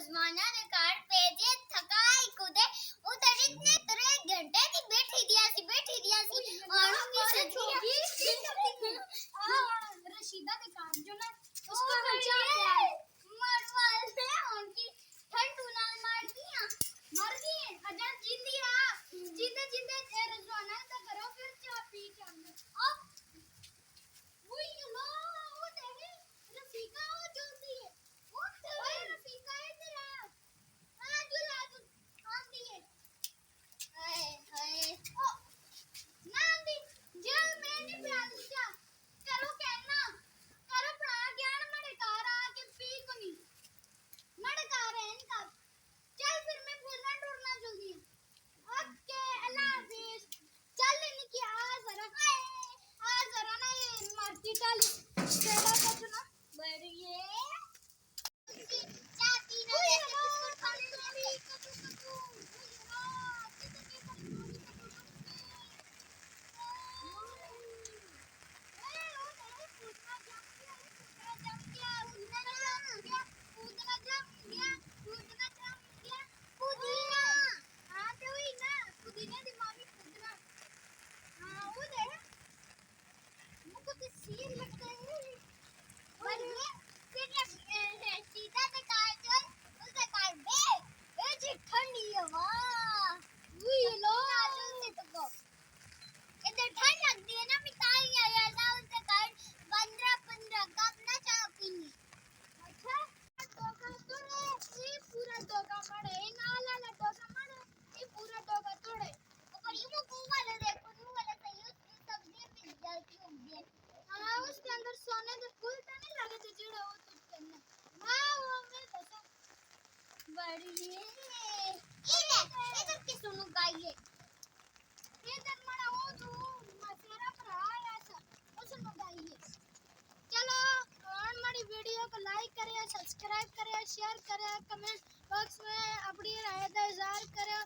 रजमाना ने कार्ड पेजे थकाई कूदे उधर इतने 3 घंटे की बैठी दिया सी और रशीदा ने कार्ड जो ना उसका बच्चा मरवाल से उनकी ठंडू नाल मार गई अजान जिंदी रहा जिंदे जिंदे रजवाना का करो फिर चाय पी के अंदर अब वही लो वो देखे रफीका वो जल्दी है वो रफीका इधर आ जुला तू आंधी है हाय हाय ओ नांदी जल मैंने प्यार दिया करो कहना करो पड़ा ज्ञान मरे कार आके पी को नहीं मरे कार है इनका चल फिर मैं फूलना ढूंढना जल्दी ओके अल्लाह हाफिज चल निकी आ जरा ना ये मार्केट वाली तेरा कुछ ना बढ़िए चाय पीना है बिस्कुट खाने हैं सब्सक्राइब करें शेयर करें कमेंट बॉक्स में अपनी राय का इजहार करें।